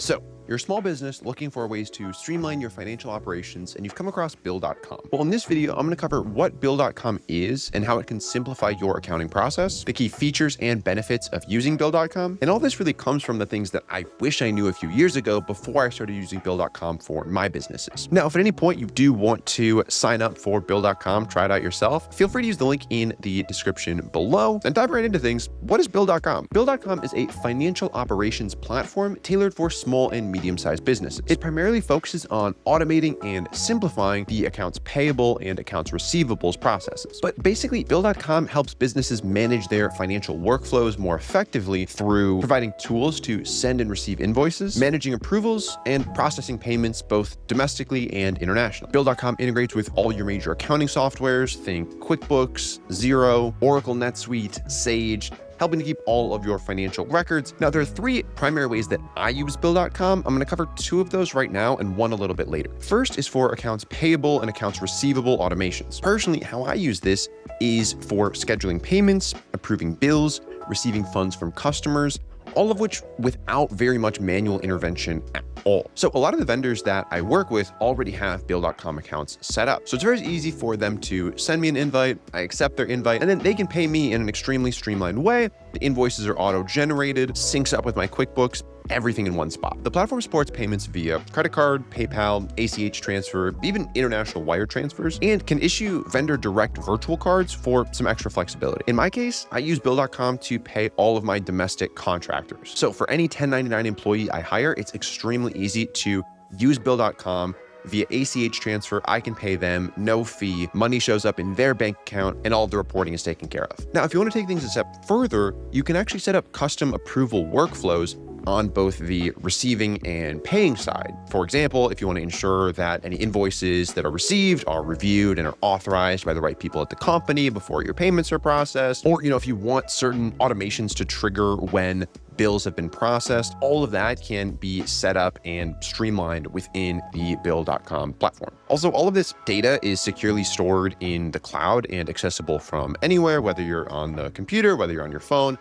So, you're a small business looking for ways to streamline your financial operations, and you've come across Bill.com. Well, in this video, I'm going to cover what Bill.com is and how it can simplify your accounting process, the key features and benefits of using Bill.com, and all this really comes from the things that I wish I knew a few years ago before I started using Bill.com for my businesses. Now, if at any point you do want to sign up for Bill.com, try it out yourself, feel free to use the link in the description below and dive right into things. What is Bill.com? Bill.com is a financial operations platform tailored for small and medium-sized businesses. It primarily focuses on automating and simplifying the accounts payable and accounts receivables processes. But basically, Bill.com helps businesses manage their financial workflows more effectively through providing tools to send and receive invoices, managing approvals, and processing payments both domestically and internationally. Bill.com integrates with all your major accounting softwares, think QuickBooks, Xero, Oracle NetSuite, Sage, helping to keep all of your financial records. Now, there are three primary ways that I use Bill.com. I'm going to cover two of those right now and one a little bit later. First is for accounts payable and accounts receivable automations. Personally, how I use this is for scheduling payments, approving bills, receiving funds from customers, all of which without very much manual intervention at all. So a lot of the vendors that I work with already have Bill.com accounts set up. So it's very easy for them to send me an invite, I accept their invite, and then they can pay me in an extremely streamlined way. The invoices are auto-generated, syncs up with my QuickBooks, everything in one spot. The platform supports payments via credit card, PayPal, ACH transfer, even international wire transfers, and can issue vendor direct virtual cards for some extra flexibility. In my case, I use Bill.com to pay all of my domestic contractors. So for any 1099 employee I hire, it's extremely easy to use Bill.com. Via ACH transfer, I can pay them, no fee, money shows up in their bank account, and all of the reporting is taken care of. Now, if you want to take things a step further, you can actually set up custom approval workflows on both the receiving and paying side. For example, if you want to ensure that any invoices that are received are reviewed and are authorized by the right people at the company before your payments are processed, or if you want certain automations to trigger when bills have been processed, all of that can be set up and streamlined within the Bill.com platform. Also, all of this data is securely stored in the cloud and accessible from anywhere, whether you're on the computer, whether you're on your phone.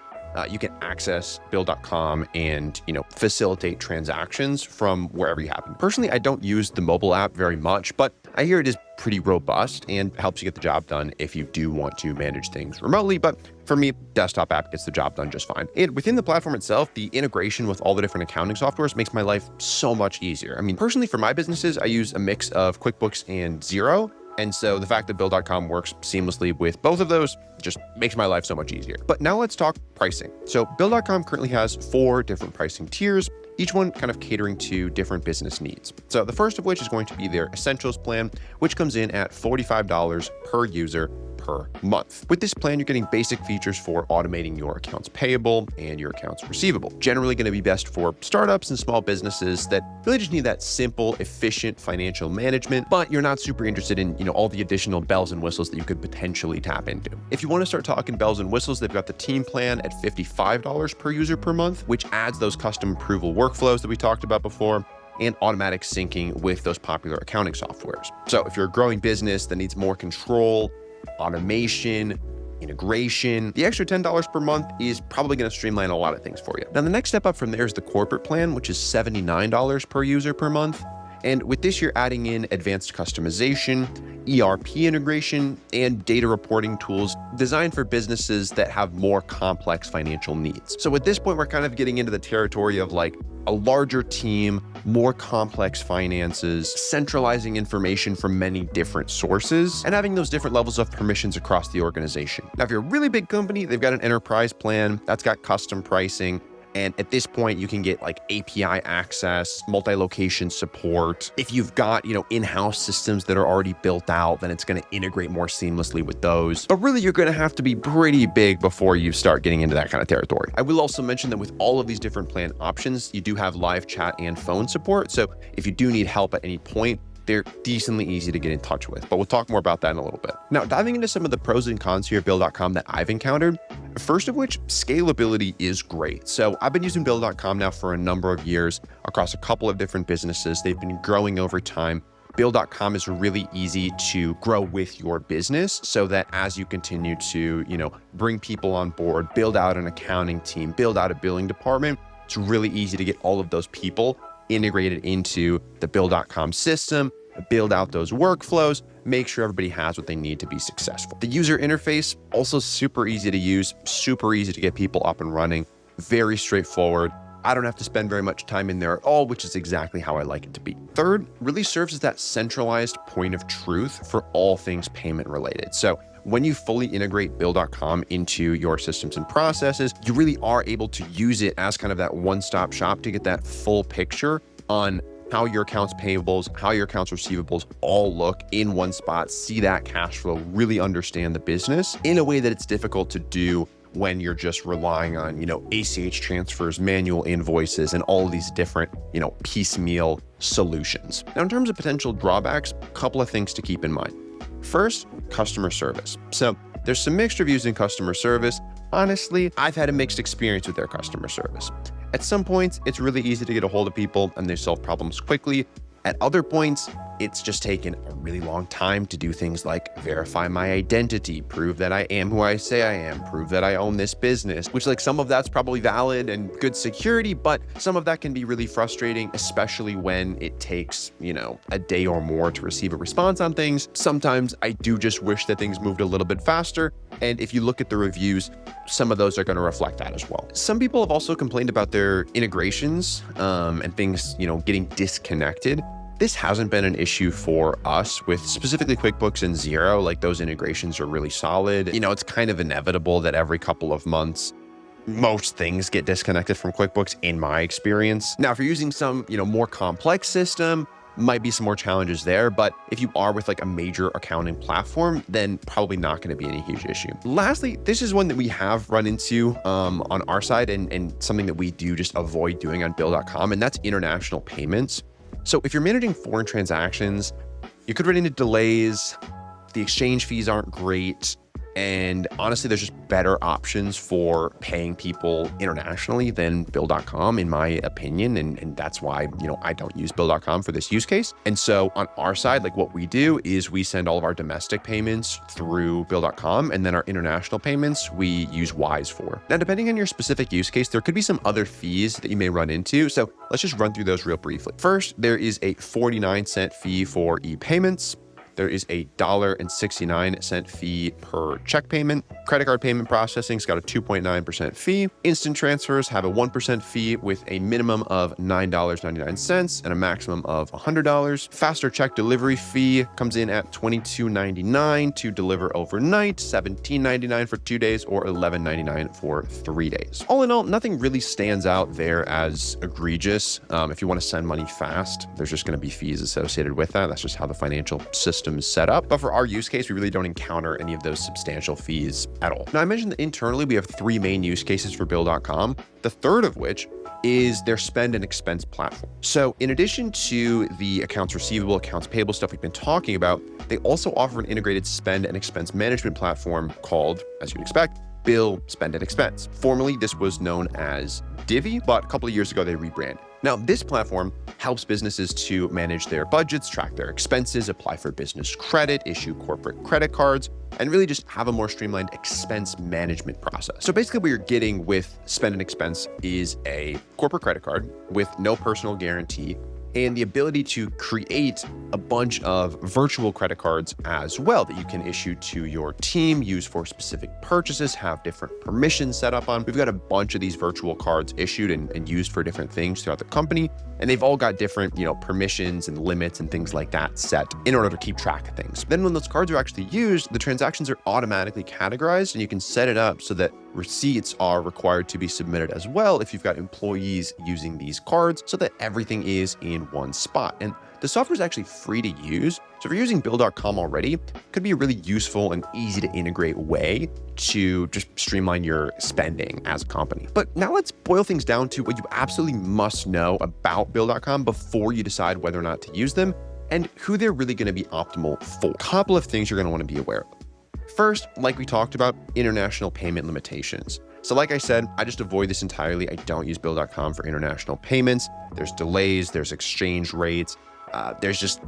You can access Bill.com and facilitate transactions from wherever you happen. Personally, I don't use the mobile app very much, but I hear it is pretty robust and helps you get the job done if you do want to manage things remotely. But for me, desktop app gets the job done just fine. And within the platform itself, the integration with all the different accounting softwares makes my life so much easier. I mean, personally, for my businesses, I use a mix of QuickBooks and Xero. And so the fact that Bill.com works seamlessly with both of those just makes my life so much easier. But now let's talk pricing. So Bill.com currently has 4 different pricing tiers, each one kind of catering to different business needs. So the first of which is going to be their Essentials plan, which comes in at $45 per user per month. With this plan, you're getting basic features for automating your accounts payable and your accounts receivable. Generally going to be best for startups and small businesses that really just need that simple, efficient financial management, but you're not super interested in, all the additional bells and whistles that you could potentially tap into. If you want to start talking bells and whistles, they've got the team plan at $55 per user per month, which adds those custom approval workflows that we talked about before, and automatic syncing with those popular accounting softwares. So if you're a growing business that needs more control, automation, integration, the extra $10 per month is probably going to streamline a lot of things for you. Now, the next step up from there is the corporate plan, which is $79 per user per month. And with this, you're adding in advanced customization, ERP integration, and data reporting tools designed for businesses that have more complex financial needs. So at this point, we're kind of getting into the territory of like a larger team, more complex finances, centralizing information from many different sources, and having those different levels of permissions across the organization. Now, if you're a really big company, they've got an enterprise plan that's got custom pricing. And at this point, you can get like API access, multi-location support. If you've got, in-house systems that are already built out, then it's going to integrate more seamlessly with those. But really, you're going to have to be pretty big before you start getting into that kind of territory. I will also mention that with all of these different plan options, you do have live chat and phone support. So if you do need help at any point, they're decently easy to get in touch with, but we'll talk more about that in a little bit. Now, diving into some of the pros and cons here at Bill.com that I've encountered, first of which, scalability is great. So I've been using Bill.com now for a number of years across a couple of different businesses. They've been growing over time. Bill.com is really easy to grow with your business so that as you continue to, bring people on board, build out an accounting team, build out a billing department, it's really easy to get all of those people integrate it into the Bill.com system, build out those workflows, make sure everybody has what they need to be successful. The user interface, also super easy to use, super easy to get people up and running, very straightforward. I don't have to spend very much time in there at all, which is exactly how I like it to be. Third, really serves as that centralized point of truth for all things payment related. So when you fully integrate Bill.com into your systems and processes, you really are able to use it as kind of that one-stop shop to get that full picture on how your accounts payables, how your accounts receivables all look in one spot, see that cash flow, really understand the business in a way that it's difficult to do when you're just relying on, ACH transfers, manual invoices, and all of these different, piecemeal solutions. Now, in terms of potential drawbacks, a couple of things to keep in mind. First, customer service. So there's some mixed reviews in customer service. Honestly, I've had a mixed experience with their customer service. At some points, it's really easy to get a hold of people and they solve problems quickly. At other points, it's just taken a really long time to do things like verify my identity, prove that I am who I say I am, prove that I own this business, which some of that's probably valid and good security, but some of that can be really frustrating, especially when it takes, a day or more to receive a response on things. Sometimes I do just wish that things moved a little bit faster. And if you look at the reviews, some of those are going to reflect that as well. Some people have also complained about their integrations and things, getting disconnected. This hasn't been an issue for us with specifically QuickBooks and Xero. Like, those integrations are really solid. It's kind of inevitable that every couple of months, most things get disconnected from QuickBooks in my experience. Now, if you're using some, more complex system, might be some more challenges there, but if you are with a major accounting platform, then probably not going to be any huge issue. Lastly, this is one that we have run into on our side and something that we do just avoid doing on Bill.com, and that's international payments. So if you're managing foreign transactions, you could run into delays, the exchange fees aren't great, and honestly, there's just better options for paying people internationally than Bill.com, in my opinion. And that's why, I don't use Bill.com for this use case. And so on our side, what we do is we send all of our domestic payments through Bill.com, and then our international payments we use Wise for. Now, depending on your specific use case, there could be some other fees that you may run into. So let's just run through those real briefly. First, there is a 49-cent fee for e-payments. There is a $1.69 fee per check payment. Credit card payment processing's got a 2.9% fee. Instant transfers have a 1% fee with a minimum of $9.99 and a maximum of $100. Faster check delivery fee comes in at $22.99 to deliver overnight, $17.99 for 2 days, or $11.99 for 3 days. All in all, nothing really stands out there as egregious. If you want to send money fast, there's just going to be fees associated with that. That's just how the financial system is set up. But for our use case, we really don't encounter any of those substantial fees at all. Now, I mentioned that internally we have 3 main use cases for Bill.com, the third of which is their spend and expense platform. So in addition to the accounts receivable, accounts payable stuff we've been talking about, they also offer an integrated spend and expense management platform called, as you'd expect, Bill Spend and Expense. Formerly, this was known as Divvy, but a couple of years ago, they rebranded. Now, this platform helps businesses to manage their budgets, track their expenses, apply for business credit, issue corporate credit cards, and really just have a more streamlined expense management process. So basically what you're getting with Spend and Expense is a corporate credit card with no personal guarantee and the ability to create a bunch of virtual credit cards as well that you can issue to your team, use for specific purchases, have different permissions set up on. We've got a bunch of these virtual cards issued and used for different things throughout the company. And they've all got different, permissions and limits and things like that set in order to keep track of things. Then when those cards are actually used, the transactions are automatically categorized and you can set it up so that receipts are required to be submitted as well if you've got employees using these cards so that everything is in one spot. And the software is actually free to use. So if you're using Bill.com already, it could be a really useful and easy to integrate way to just streamline your spending as a company. But now let's boil things down to what you absolutely must know about Bill.com before you decide whether or not to use them and who they're really going to be optimal for. A couple of things you're going to want to be aware of. First, like we talked about, international payment limitations. So like I said, I just avoid this entirely. I don't use Bill.com for international payments. There's delays, there's exchange rates. There's just,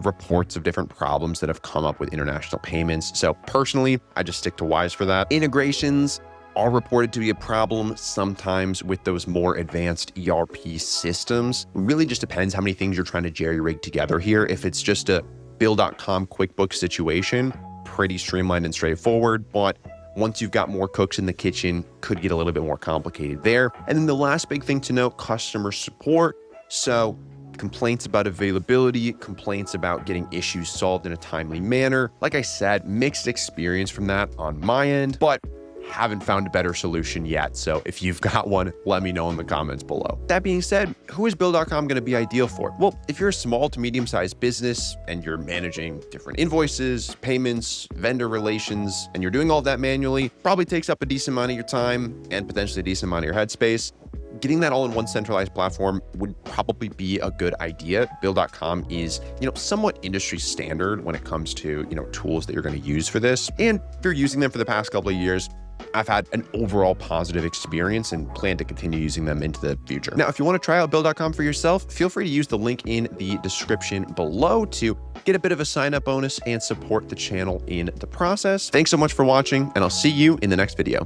reports of different problems that have come up with international payments. So personally, I just stick to Wise for that. Integrations, are reported to be a problem sometimes with those more advanced ERP systems. It really just depends how many things you're trying to jerry-rig together here. If it's just a Bill.com QuickBooks situation, pretty streamlined and straightforward, but once you've got more cooks in the kitchen, could get a little bit more complicated there. And then the last big thing to note, customer support. So complaints about availability, complaints about getting issues solved in a timely manner. Like I said, mixed experience from that on my end, but haven't found a better solution yet. So if you've got one, let me know in the comments below. That being said, who is Bill.com going to be ideal for? Well, if you're a small to medium-sized business and you're managing different invoices, payments, vendor relations, and you're doing all that manually, probably takes up a decent amount of your time and potentially a decent amount of your headspace. Getting that all in one centralized platform would probably be a good idea. Bill.com is, somewhat industry standard when it comes to, tools that you're going to use for this. And if you're using them for the past couple of years, I've had an overall positive experience and plan to continue using them into the future. Now, if you want to try out Bill.com for yourself, feel free to use the link in the description below to get a bit of a sign-up bonus and support the channel in the process. Thanks so much for watching, and I'll see you in the next video.